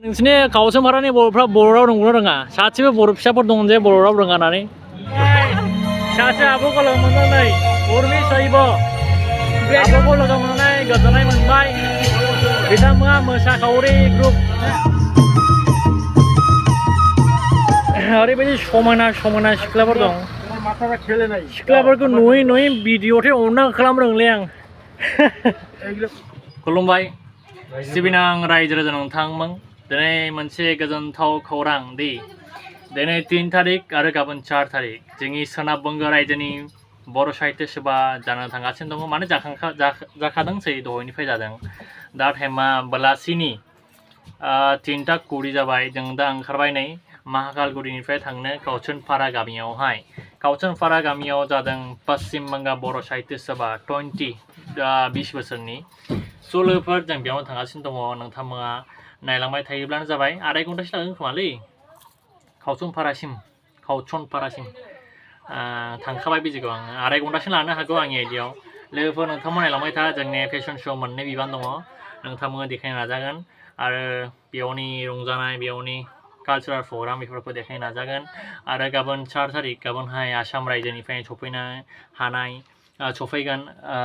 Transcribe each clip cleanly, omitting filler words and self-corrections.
नोंसिनि खावसन भारानि बर'फ्रा बर' राव रोंगौना रोङा? सासेबो बर' फिसाफोर दं जे बर' राव रोङानानै सासे आब'खौ लोगो मोननानै उर्मि सैब आब'खौ लोगो मोननानै गोजोननाय मोनबाय। बिथांमोना मोसाखावरि ग्रुप ओरैबायदि समायना समायना सिख्लाफोर दं। सिख्लाफोरखौ नुयै नुयै भिडिअ'थे अनना खालामनो रोंले आं। खुलुमबाय सिबिनां रायजो राजा नोंथांमोन। दिनै मोनसे गोजोनथाव खौरां दि दिनै 3 तारिख आरो गाबोन 4 तारिख जोंनि सोनाब बंग रायजोनि बर' साहित्य सभा जानो थांगासिनो दङ। माने जाखादोंसै दहायनिफ्राय जादों। दा टाइमा बेलासिनि 3:20 जाबाय। जों दा ओंखारबाय नै महाकालगुरिनिफ्राय थांनो काउचनपारा गामियावहाय। काउचनपारा गामियाव जादों पश्चिम बंग बर' साहित्य सभा 20 बोसोरनि सोलोफोर। जों बेयावनो थांगासिनो दङ। नोंथांमोना नायलांबाय थायोब्लानो जाबाय। आराय घन्टासो लागोन खोमालै काउचनपारासिम थांखाबाय बिदिखौ आं आराय घन्टासो लानो हागौ आंनि आइडियाव। लोगोफोर नोंथांमोन नायलांबाय था। जोंनि फेशन शो मोननै बिबान दङ। नोंथांमोना देखायनो नाजागोन आरो बेयावनि रंजानाय बेयावनि कालचारेल प्रग्राम बेफोरखौ देखायनो नाजागोन। आरो गाबोन 4 तारिख गाबोनहाय आसाम रायजोनिफ्राय सफैनो हानाय सफैगोन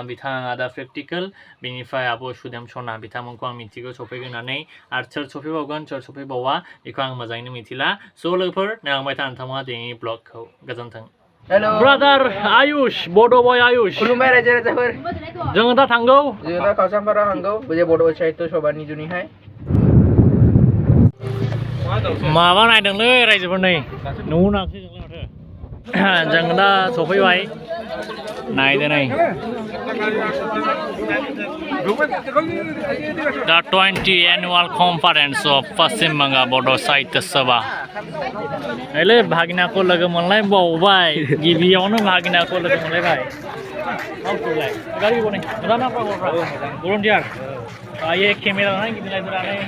बिथाङा आदा प्रेक्टिकेल बेनिफ्राय आब' सुदेम सना बिथांमोनखौ आं मिथिगौ सफैगोन होननानै। आरो सोर सफैबावगोन सोर सफैबावा बेखौ आं मोजाङैनो मिथिला। स' लोगोफोर नायलांबाय था नोंथांमोना दिनैनि ब्लगखौ। गोजोन्थों। हेलो ब्रादार आयुष बड' बय आयुष। खुलुमबाय रायजो राजाफोर। जोङो दा थांगौ। जों दा काउचनपारा थांगौ बे बड' साहित्य सभानि जुनैहाय। माबा नायदोंलै रायजोफोर नै नुनाखसै जोंलाय माथो। जों दा सफैबाय नायदो नै दा 20 annual conference of Paschim Banga बर' साहित्य सभा। ओइलै भागिनाखौ लोगो मोनलायबावबाय। गिबियावनो भागिनाखौ लोगो मोनलायबाय। गारि बनाय मोजां भलन्टियार ये केमेरा लानानै गिदिंलायफोरानै।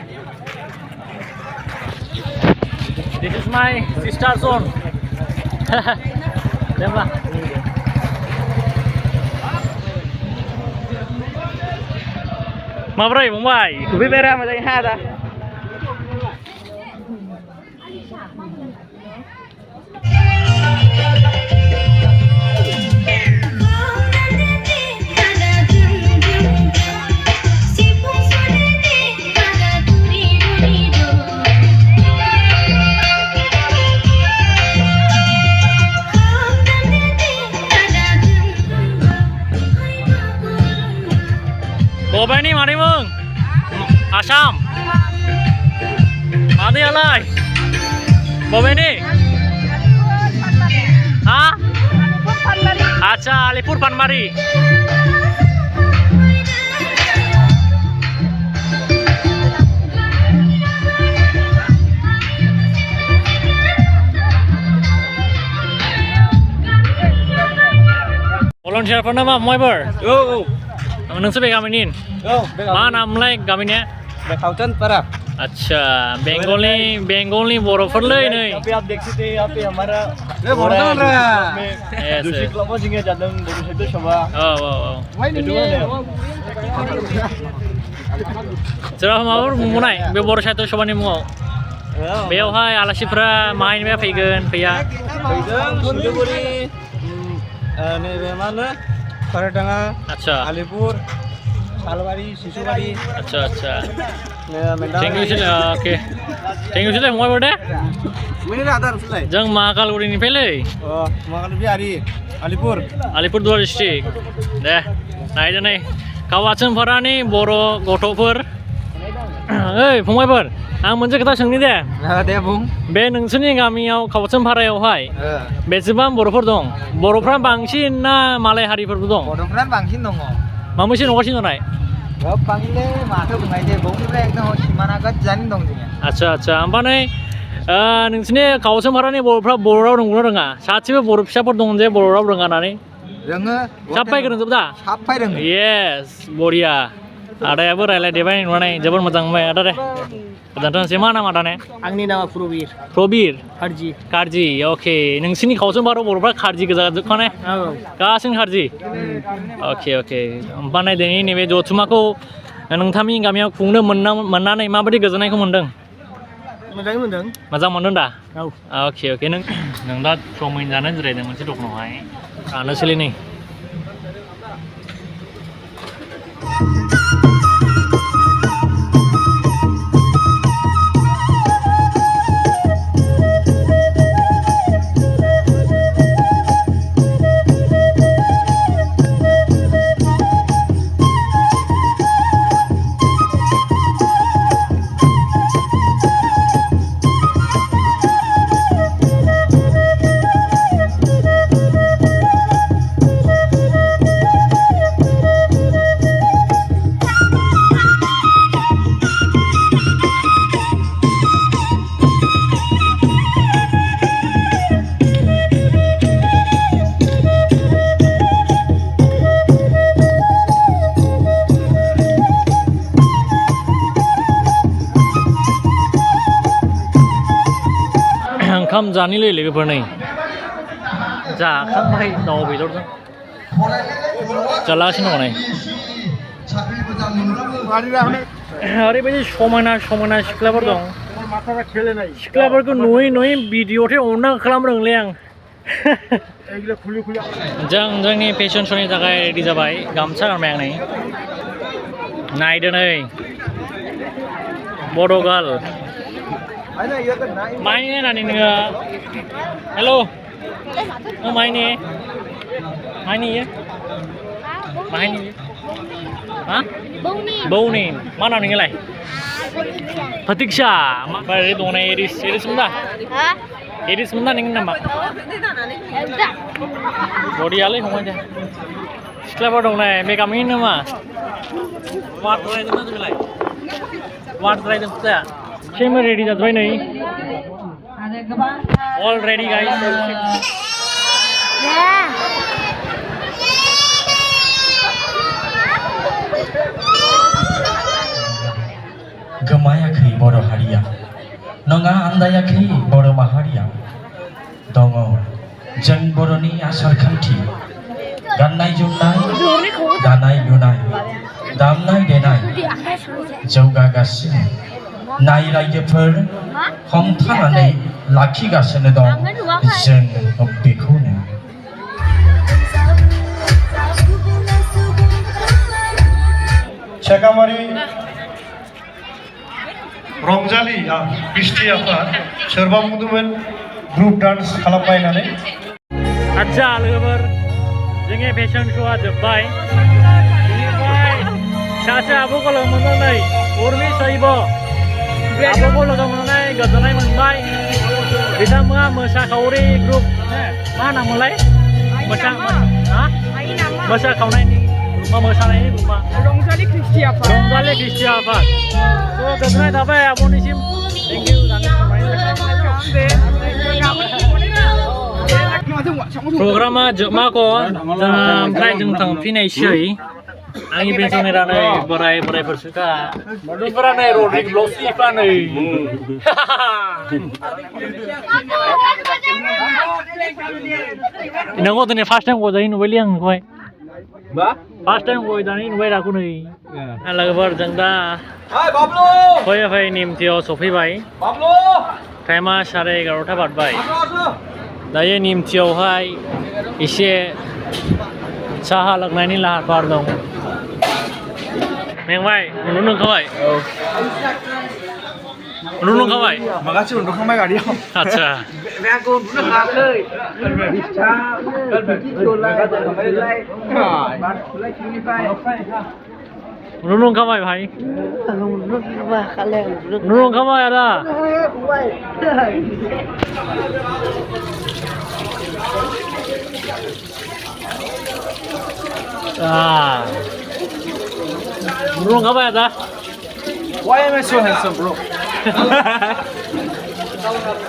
This is my sister son. Demla. Mabroi Mumbai. Sufibera moजाङै हाया दा। बबेनि मादैमोन? आसाम। मादैयालाय? बबेनि? हा? आच्छा आलिपुर पानबारि। भलन्टियारफोरना मा फंबायफोर? नोंसोर बे गामिनि? मा नामलाय गामिनिया? काउचनपारा। अच्छा बेंगलनि बर'फोरलै नै। जेराव माबाफोर बुंबावनाय बे बर' साहित्य सभानि मुङाव? बेयावहाय आलासिफ्रा माहायनिफ्राय फैगोन फैया? नैबे मा होनो काराटाङा अच्छा आलिपुर सालबारि सिसुबारि। अच्छा thank you okay thank you सिलाय फंबायफोर दे। जों महाकालगुरिनिफ्रायलै। महाकालगुरि आलिपुरदुवार डिस्ट्रिक्ट। दे नायदो नै काउचनपारानि बर' गथ'फोर। ओइ फंबायफोर आं मोनसे खोथा सोंनि दे। दे बुं। बे नोंसोरनि गामियाव काउचनपारायावहाय बेसेबां बर'फोर दं? बर'फ्रा बांसिन ना मालाय हारिफोरबो दं? बर'फ्रानो बांसिन दङ। माबैसे न'गासिनो दंनाय? गोबांलै माथो बुंनाय दे बबेनिफ्राय एकदम सिमाना गोजाननि दं जोंनिया। आच्छा ओमफ्राय नै नोंसिनि काउचनपारानि बर'फ्रा बर' राव रोंगौना रोङा? सासेबो बर' फिसाफोर दं जे बर' राव रोङानानै रोङो। साफाय रोंजोबो दा? साफाय रोङो। येस बरिया। आदायाबो रायलायदेरबाय नुनानै जोबोर मोजां मोनबाय आदा दे। गोजोनथोंसै। मा नाम आदाने? आंनि नामा प्रबिर। प्रबिर खारजि। अके नोंसिनि काउचनपारायाव बर'फ्रा खारजि गोजा जोबखानाय? गासिनो खारजि। अके ओमफ्राय दिनै नैबे जथुम्माखौ नोंथांनि गामियाव खुंनो मोननानै माबायदि गोजोननायखौ मोनदों? मोजाङै मोनदों मोजां मोनदों दा औ अके नों दा चावमिन जानो जिरायदों मोनसे दखानावहाय जानोसैलै नै ओंखाम जानोलै लोगोफोर नै जाखांबाय दाउ बेदरजों जालागासिनो दङ नै ओरैबायदि समायना समायना सिख्लाफोर दं सिख्लाफोरखौ नुयै भिडिअ'थे अनना खालामदोंलै आं जोंनि फेशन श'नि थाखाय रेडि जाबाय गामसा गानबाय आं नै नायदो नै बड' गार्ल माइने नानि नोङो हेल' माइने इयो माहायनि हा बौनि मा नाम नोंलाय Pratiksa ओमफ्राय दङ ना एरिस मोनदा एरिस मोनदा नोंनि नामा बरियालै फंबाय दे सिख्लाफोर दं नै मेकआपनि नामा वाट रायदों ना जोंलाय वाट रायदों फिसाया सेम रेडि जाजोब्बाय नै अल रेडि गाइस गोमायाखै बर' हारिया नङा आन्दायाखै बर' माहारिया दङ जों बर'नि आसार खान्थि गाननाय जोमनाय दानाय लुनाय दामनाय देनाय जौगागासिनो नाय रायजोफोर हमथानानै लाखिगासिनो दं जों बेखौनो सेकामारि रंजालि कृष्टि आफाद सोरबा बुंदोंमोन ग्रुप डान्स खालामबाय होननानै आच्छा लोगोफोर जोंनि फेशन श'आ जोब्बाय बेनिफ्राय सासे आब'खौ लोगो मोननानै उर्मि सैब आब'खौ लोगो मोननानै गोजोननाय मोनबाय बिथांमोना मोसाखावरि ग्रुप मा नाममोनलाय मोसाखावनायनि मोसानायनि ग्रुपा रंजालि कृष्टि आफाद गोजोननाय थाबाय आब'निसिम थेंक इउ प्रग्रामा जोबमागौ ओमफ्राय जों थांफिनायसै आंनि पेन्सनेरा नै बोरायफोरसोखा बेफोरा नै रड्रिक ब्लग्सनिफ्रा नै नोंखौ दिनै फार्स्ट टाइम गजायै नुबायलै आं नोंखौहाय फार्स्ट टाइम गय जानाय नुबाय राखौ नै लोगोफोर जों दा फैयै निमथियाव सफैबाय टाइमा 11:30 बारबाय दायो निमथियावहाय एसे साहा लोंनायनि लाहार फाहार दं मेंबाय उन्दुखाबाय उन्दुखाबाय माखासे उन्दुखांबाय गारियाव आच्छा आंखौ उन्दुनो हायाखै उन्दुखाबाय भाई उन्दुखाबाय आदा उन्दुखाबाय आदा Why am I so handsome, bro?